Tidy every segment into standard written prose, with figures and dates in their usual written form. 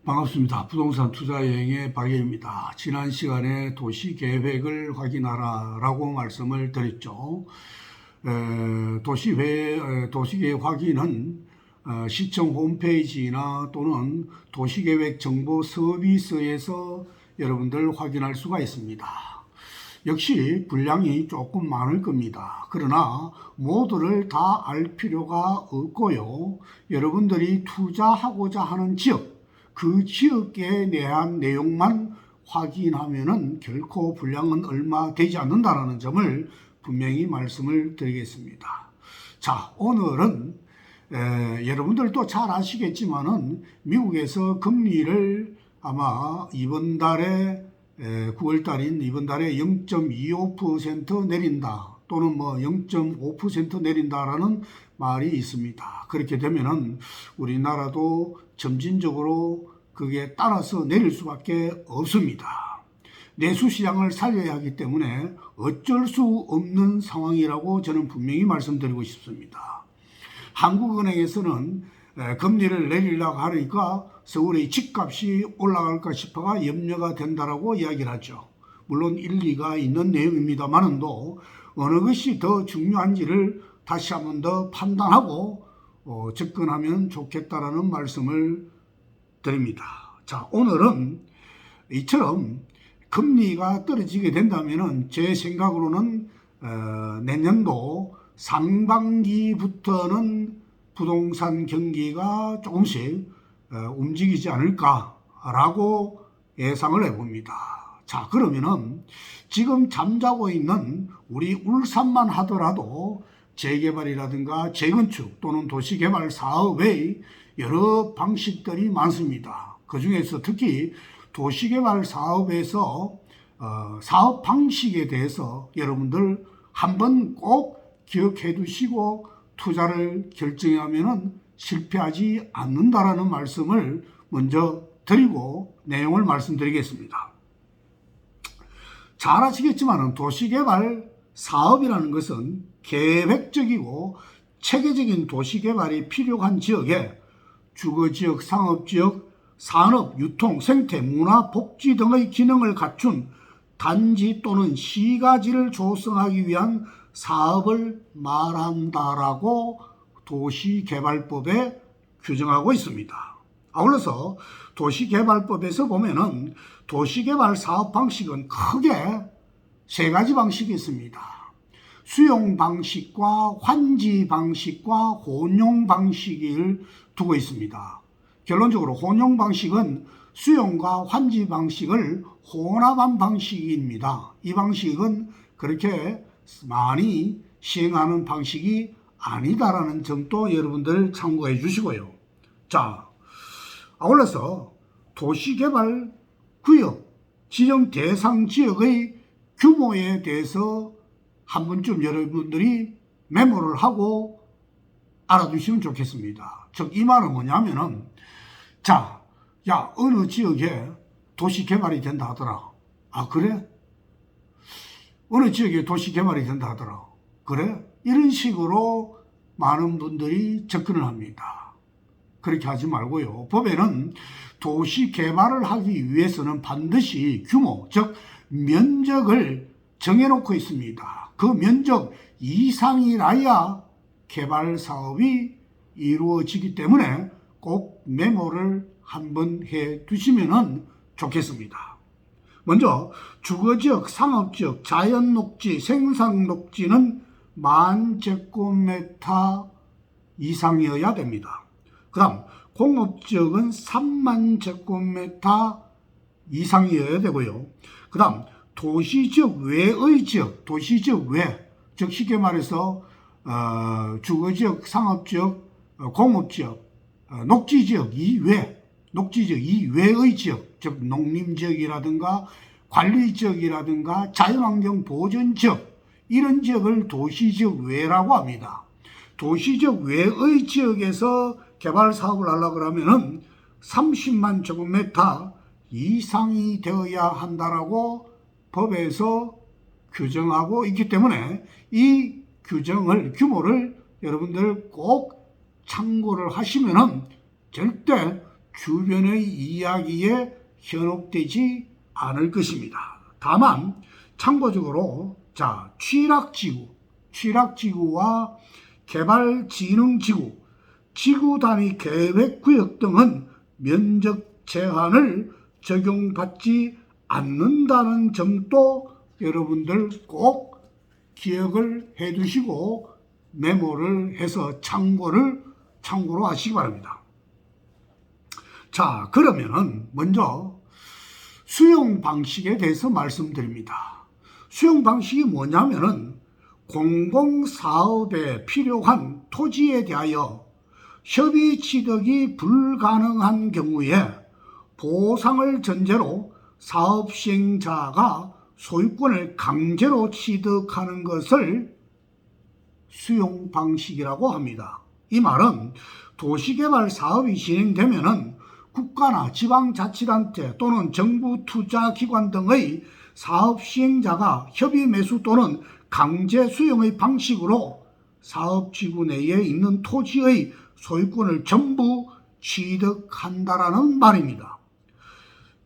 반갑습니다. 부동산 투자 여행의 박예입니다. 지난 시간에 도시계획을 확인하라라고 말씀을 드렸죠. 도시계획 확인은 시청 홈페이지나 또는 도시계획 정보 서비스에서 여러분들 확인할 수가 있습니다. 역시 분량이 조금 많을 겁니다. 그러나 모두를 다 알 필요가 없고요. 여러분들이 투자하고자 하는 지역, 그 지역에 대한 내용만 확인하면은 결코 분량은 얼마 되지 않는다는 점을 분명히 말씀을 드리겠습니다. 자, 오늘은 여러분들도 잘 아시겠지만은 미국에서 금리를 아마 이번 달에 9월 달인 이번 달에 0.25% 내린다 또는 뭐 0.5% 내린다라는 말이 있습니다. 그렇게 되면은 우리나라도 점진적으로 그게 따라서 내릴 수밖에 없습니다. 내수시장을 살려야 하기 때문에 어쩔 수 없는 상황이라고 저는 분명히 말씀드리고 싶습니다. 한국은행에서는 금리를 내리려고 하니까 서울의 집값이 올라갈까 싶어가 염려가 된다라고 이야기를 하죠. 물론 일리가 있는 내용입니다만도 어느 것이 더 중요한지를 다시 한 번 더 판단하고 접근하면 좋겠다라는 말씀을 드립니다. 자, 오늘은 이처럼 금리가 떨어지게 된다면은 제 생각으로는 내년도 상반기부터는 부동산 경기가 조금씩 움직이지 않을까라고 예상을 해봅니다. 자, 그러면은 지금 잠자고 있는 우리 울산만 하더라도 재개발이라든가 재건축 또는 도시개발 사업의 여러 방식들이 많습니다. 그 중에서 특히 도시개발 사업에서 사업 방식에 대해서 여러분들 한번 꼭 기억해 두시고 투자를 결정하면은 실패하지 않는다라는 말씀을 먼저 드리고 내용을 말씀드리겠습니다. 잘 아시겠지만 도시개발 사업이라는 것은 계획적이고 체계적인 도시개발이 필요한 지역에 주거지역, 상업지역, 산업, 유통, 생태, 문화, 복지 등의 기능을 갖춘 단지 또는 시가지를 조성하기 위한 사업을 말한다라고 도시개발법에 규정하고 있습니다. 아울러서 도시개발법에서 보면은 도시개발 사업 방식은 크게 세 가지 방식이 있습니다. 수용 방식과 환지 방식과 혼용 방식을 두고 있습니다. 결론적으로 혼용 방식은 수용과 환지 방식을 혼합한 방식입니다. 이 방식은 그렇게 많이 시행하는 방식이 아니다라는 점도 여러분들 참고해 주시고요. 자, 아울러서 도시개발 구역, 지정 대상 지역의 규모에 대해서 한 번쯤 여러분들이 메모를 하고 알아두시면 좋겠습니다. 즉, 이 말은 뭐냐면은, 자, 야, 어느 지역에 도시 개발이 된다 하더라. 아, 그래? 어느 지역에 도시 개발이 된다 하더라. 그래? 이런 식으로 많은 분들이 접근을 합니다. 그렇게 하지 말고요. 법에는 도시 개발을 하기 위해서는 반드시 규모, 즉, 면적을 정해놓고 있습니다. 그 면적 이상이라야 개발 사업이 이루어지기 때문에 꼭 메모를 한번 해 두시면 좋겠습니다. 먼저 주거지역, 상업지역, 자연녹지, 생산녹지는 10,000제곱미터 이상이어야 됩니다. 그 다음 공업지역은 30,000제곱미터 이상이어야 되고요. 그 다음 도시지역 외의 지역, 도시지역 외, 즉 쉽게 말해서 주거지역, 상업지역, 공업지역, 녹지지역 이외, 녹지지역 이외의 지역, 즉 농림지역이라든가 관리지역이라든가 자연환경 보전지역, 이런 지역을 도시지역 외라고 합니다. 도시지역 외의 지역에서 개발 사업을 하려고 하면은 30만 제곱미터 이상이 되어야 한다라고 법에서 규정하고 있기 때문에 이 규모를 여러분들 꼭 참고를 하시면은 절대 주변의 이야기에 현혹되지 않을 것입니다. 다만 참고적으로 취락지구와 개발진흥지구, 지구단위 계획구역 등은 면적 제한을 적용받지 않는다는 점도 여러분들 꼭 기억을 해 두시고 메모를 해서 참고로 하시기 바랍니다. 자, 그러면은 먼저 수용 방식에 대해서 말씀드립니다. 수용 방식이 뭐냐면은 공공사업에 필요한 토지에 대하여 협의 취득이 불가능한 경우에 보상을 전제로 사업 시행자가 소유권을 강제로 취득하는 것을 수용 방식이라고 합니다. 이 말은 도시개발 사업이 진행되면은 국가나 지방자치단체 또는 정부 투자기관 등의 사업 시행자가 협의 매수 또는 강제 수용의 방식으로 사업지구 내에 있는 토지의 소유권을 전부 취득한다라는 말입니다.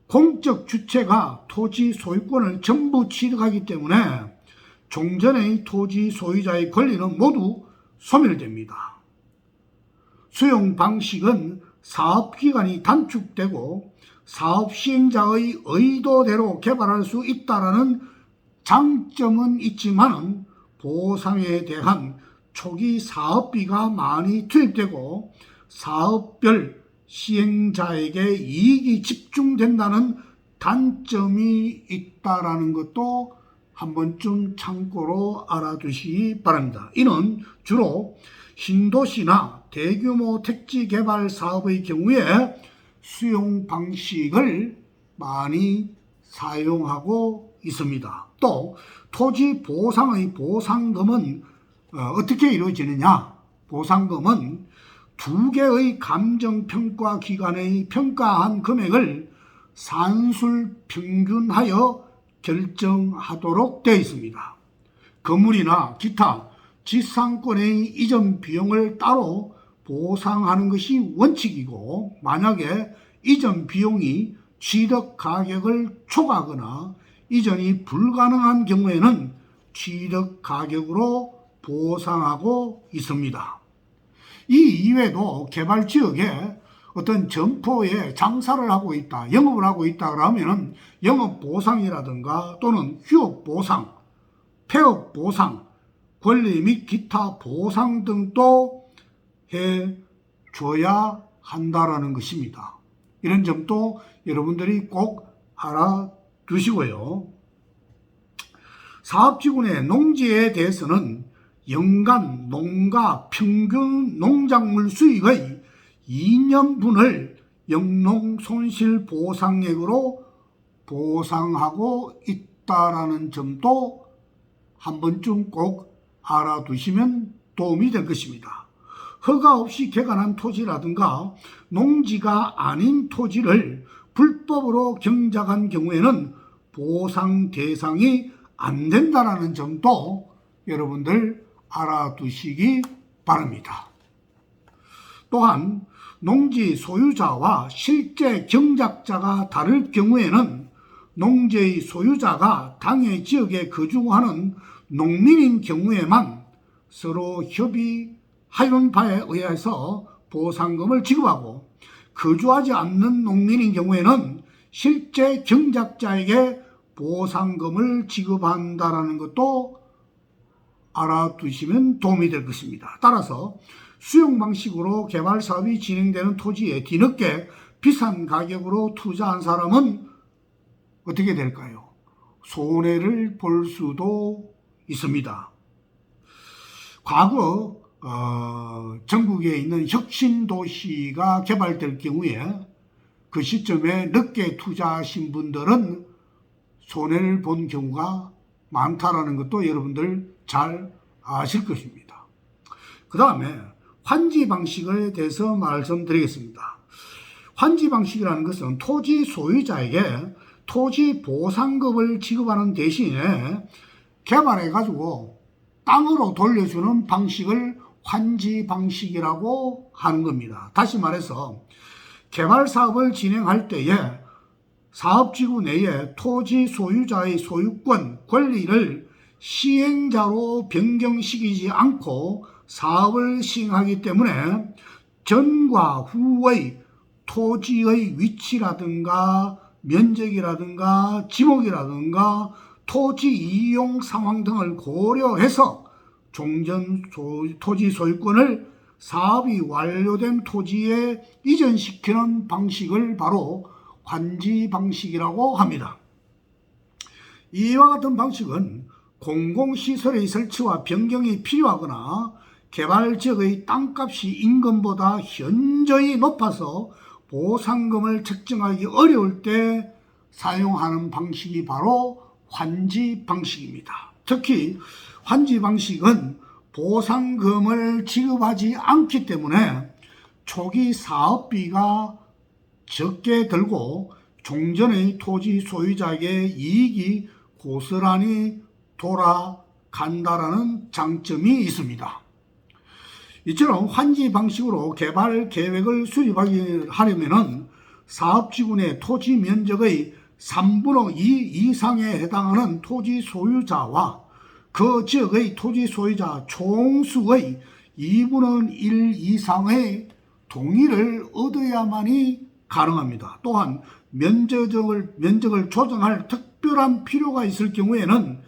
공적 주체가 토지 소유권을 전부 취득하기 때문에 종전의 토지 소유자의 권리는 모두 소멸됩니다. 수용 방식은 사업기간이 단축되고 사업 시행자의 의도대로 개발할 수 있다는 장점은 있지만 보상에 대한 초기 사업비가 많이 투입되고 사업별 시행자에게 이익이 집중된다는 단점이 있다는 것도 한 번쯤 참고로 알아두시기 바랍니다. 이는 주로 신도시나 대규모 택지 개발 사업의 경우에 수용 방식을 많이 사용하고 있습니다. 또 토지 보상의 보상금은 어떻게 이루어지느냐? 보상금은 두 개의 감정평가 기관의 평가한 금액을 산술 평균하여 결정하도록 되어 있습니다. 건물이나 기타 지상권의 이전 비용을 따로 보상하는 것이 원칙이고, 만약에 이전 비용이 취득 가격을 초과하거나 이전이 불가능한 경우에는 취득 가격으로 보상하고 있습니다. 이 이외에도 개발 지역에 어떤 점포에 장사를 하고 있다, 영업을 하고 있다 그러면은 영업 보상이라든가 또는 휴업 보상, 폐업 보상, 권리 및 기타 보상 등도 해줘야 한다라는 것입니다. 이런 점도 여러분들이 꼭 알아두시고요. 사업지구 내 농지에 대해서는 연간 농가 평균 농작물 수익의 2년분을 영농손실보상액으로 보상하고 있다라는 점도 한 번쯤 꼭 알아두시면 도움이 될 것입니다. 허가 없이 개간한 토지라든가 농지가 아닌 토지를 불법으로 경작한 경우에는 보상 대상이 안 된다라는 점도 여러분들 알아두시기 바랍니다. 또한 농지 소유자와 실제 경작자가 다를 경우에는 농지의 소유자가 당해 지역에 거주하는 농민인 경우에만 서로 협의하는 바에 의해서 보상금을 지급하고, 거주하지 않는 농민인 경우에는 실제 경작자에게 보상금을 지급한다는 것도 알아두시면 도움이 될 것입니다. 따라서 수용 방식으로 개발 사업이 진행되는 토지에 뒤늦게 비싼 가격으로 투자한 사람은 어떻게 될까요? 손해를 볼 수도 있습니다. 과거 전국에 있는 혁신도시가 개발될 경우에 그 시점에 늦게 투자하신 분들은 손해를 본 경우가 많다라는 것도 여러분들 잘 아실 것입니다. 그 다음에 환지 방식에 대해서 말씀드리겠습니다. 환지 방식이라는 것은 토지 소유자에게 토지 보상금을 지급하는 대신에 개발해가지고 땅으로 돌려주는 방식을 환지 방식이라고 하는 겁니다. 다시 말해서 개발 사업을 진행할 때에 사업지구 내에 토지 소유자의 소유권, 권리를 시행자로 변경시키지 않고 사업을 시행하기 때문에 전과 후의 토지의 위치라든가 면적이라든가 지목이라든가 토지 이용 상황 등을 고려해서 종전 토지 소유권을 사업이 완료된 토지에 이전시키는 방식을 바로 환지 방식이라고 합니다. 이와 같은 방식은 공공시설의 설치와 변경이 필요하거나 개발지역의 땅값이 인건보다 현저히 높아서 보상금을 책정하기 어려울 때 사용하는 방식이 바로 환지 방식입니다. 특히 환지 방식은 보상금을 지급하지 않기 때문에 초기 사업비가 적게 들고 종전의 토지 소유자에게 이익이 고스란히 돌아간다라는 장점이 있습니다. 이처럼 환지 방식으로 개발 계획을 수립하려면 사업지구 내 토지 면적의 3분의 2 이상에 해당하는 토지 소유자와 그 지역의 토지 소유자 총수의 2분의 1 이상의 동의를 얻어야만이 가능합니다. 또한 면적을 조정할 특별한 필요가 있을 경우에는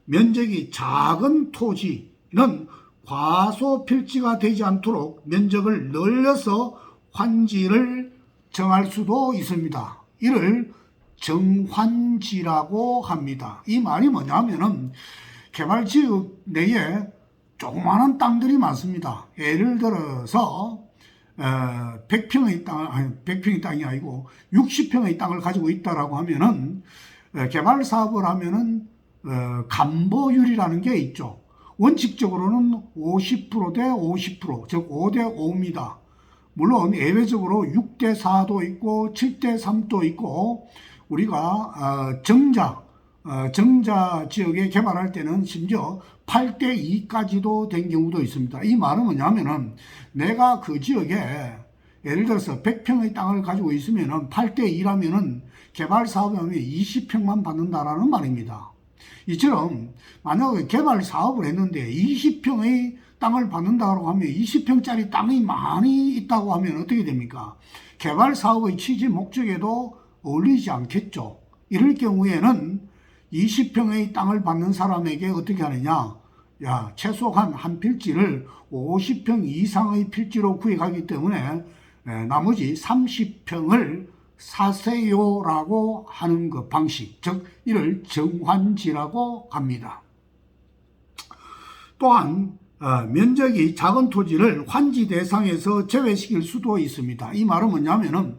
면적이 작은 토지는 과소 필지가 되지 않도록 면적을 늘려서 환지를 정할 수도 있습니다. 이를 정환지라고 합니다. 이 말이 뭐냐면은 개발지역 내에 조그마한 땅들이 많습니다. 예를 들어서 100평의 땅, 아니 100평의 땅이 아니고 60평의 땅을 가지고 있다라고 하면은 개발 사업을 하면은 간보율이라는 게 있죠. 원칙적으로는 50%대 50%, 즉 5대 5입니다. 물론 예외적으로 6대 4도 있고 7대 3도 있고 우리가 정자 지역에 개발할 때는 심지어 8대 2까지도 된 경우도 있습니다. 이 말은 뭐냐면은 내가 그 지역에 예를 들어서 100평의 땅을 가지고 있으면은 8대 2라면은 개발 사업하면 20평만 받는다라는 말입니다. 이처럼 만약에 개발 사업을 했는데 20평의 땅을 받는다고 하면 20평짜리 땅이 많이 있다고 하면 어떻게 됩니까? 개발 사업의 취지 목적에도 어울리지 않겠죠. 이럴 경우에는 20평의 땅을 받는 사람에게 어떻게 하느냐? 야, 최소한 한 필지를 50평 이상의 필지로 구획하기 때문에 나머지 30평을 사세요라고 하는 그 방식, 즉 이를 정환지라고 합니다. 또한 면적이 작은 토지를 환지 대상에서 제외시킬 수도 있습니다. 이 말은 뭐냐면은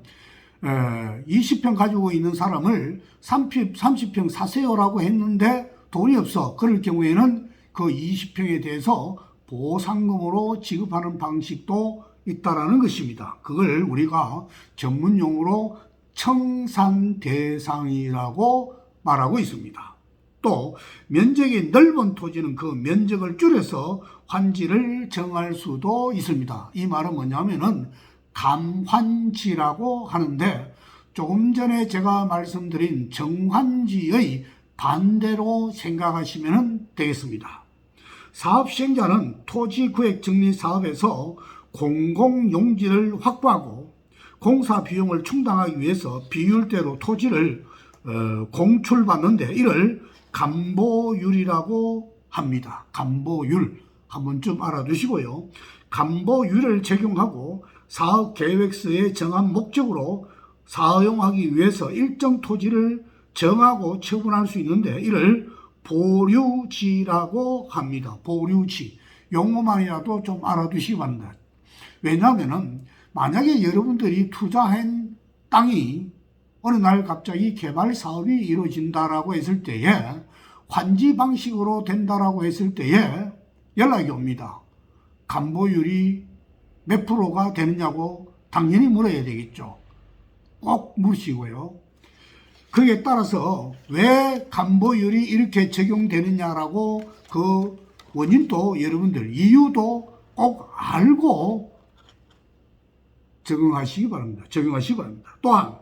20평 가지고 있는 사람을 30평 사세요라고 했는데 돈이 없어. 그럴 경우에는 그 20평에 대해서 보상금으로 지급하는 방식도 있다라는 것입니다. 그걸 우리가 전문용어로 청산 대상이라고 말하고 있습니다. 또 면적이 넓은 토지는 그 면적을 줄여서 환지를 정할 수도 있습니다. 이 말은 뭐냐면은 감환지라고 하는데 조금 전에 제가 말씀드린 정환지의 반대로 생각하시면 되겠습니다. 사업 시행자는 토지 구획 정리 사업에서 공공용지를 확보하고 공사 비용을 충당하기 위해서 비율대로 토지를 공출받는데 이를 간보율이라고 합니다. 간보율 한번 좀 알아두시고요. 간보율을 적용하고 사업 계획서에 정한 목적으로 사용하기 위해서 일정 토지를 정하고 처분할 수 있는데 이를 보류지라고 합니다. 보류지. 용어만이라도 좀 알아두시기 바랍니다. 왜냐하면 만약에 여러분들이 투자한 땅이 어느 날 갑자기 개발 사업이 이루어진다라고 했을 때에 환지 방식으로 된다라고 했을 때에 연락이 옵니다. 간보율이 몇 프로가 되느냐고 당연히 물어야 되겠죠. 꼭 물으시고요. 거기에 따라서 왜 간보율이 이렇게 적용되느냐라고 그 원인도 여러분들 이유도 꼭 알고 적용하시기 바랍니다. 또한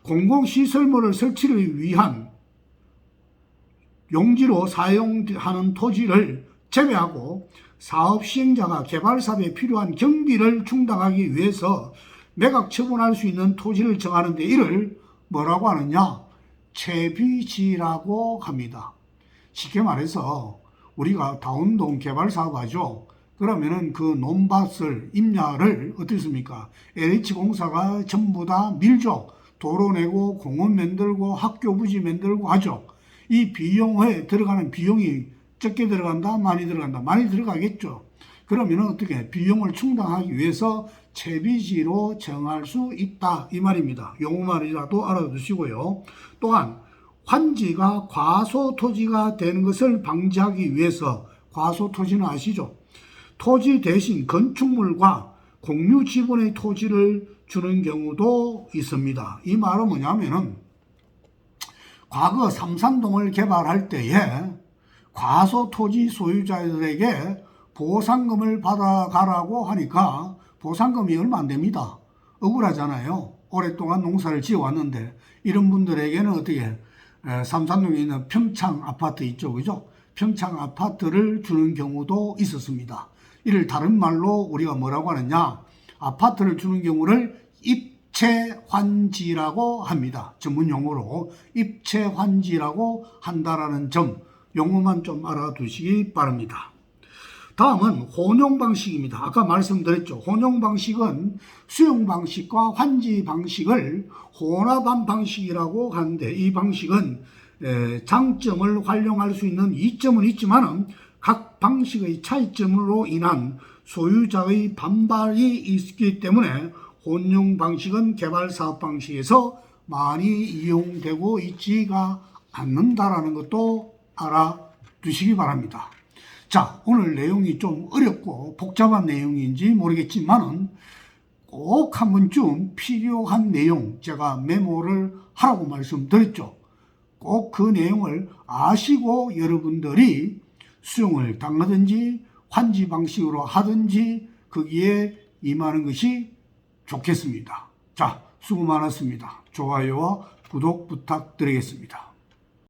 공공시설물을 설치를 위한 용지로 사용하는 토지를 제외하고 사업 시행자가 개발 사업에 필요한 경비를 충당하기 위해서 매각 처분할 수 있는 토지를 정하는데 이를 뭐라고 하느냐? 채비지라고 합니다. 쉽게 말해서 우리가 다운동 개발 사업하죠. 그러면은 그 논밭을 임야를 어떻습니까? LH공사가 전부 다 밀죠. 도로 내고 공원 만들고 학교 부지 만들고 하죠. 이 비용에 들어가는 비용이 적게 들어간다, 많이 들어간다, 많이 들어가겠죠. 그러면 어떻게 비용을 충당하기 위해서 채비지로 정할 수 있다 이 말입니다. 용어만이라도 알아두시고요. 또한 환지가 과소토지가 되는 것을 방지하기 위해서 과소토지는 아시죠? 토지 대신 건축물과 공유 지분의 토지를 주는 경우도 있습니다. 이 말은 뭐냐면은 과거 삼산동을 개발할 때에 과소토지 소유자들에게 보상금을 받아가라고 하니까 보상금이 얼마 안 됩니다. 억울하잖아요. 오랫동안 농사를 지어왔는데 이런 분들에게는 어떻게 삼산동에 있는 평창 아파트 있죠, 그죠? 평창 아파트를 주는 경우도 있었습니다. 이를 다른 말로 우리가 뭐라고 하느냐? 아파트를 주는 경우를 입체환지라고 합니다. 전문 용어로 입체환지라고 한다라는 점, 용어만 좀 알아두시기 바랍니다. 다음은 혼용 방식입니다. 아까 말씀드렸죠. 혼용 방식은 수용 방식과 환지 방식을 혼합한 방식이라고 하는데 이 방식은 장점을 활용할 수 있는 이점은 있지만 각 방식의 차이점으로 인한 소유자의 반발이 있기 때문에 혼용 방식은 개발 사업 방식에서 많이 이용되고 있지가 않는다라는 것도 알아두시기 바랍니다. 자, 오늘 내용이 좀 어렵고 복잡한 내용인지 모르겠지만은 꼭 한 번쯤 필요한 내용 제가 메모를 하라고 말씀드렸죠. 꼭 그 내용을 아시고 여러분들이 수용을 당하든지 환지 방식으로 하든지 거기에 임하는 것이 좋겠습니다. 자, 수고 많았습니다. 좋아요와 구독 부탁드리겠습니다.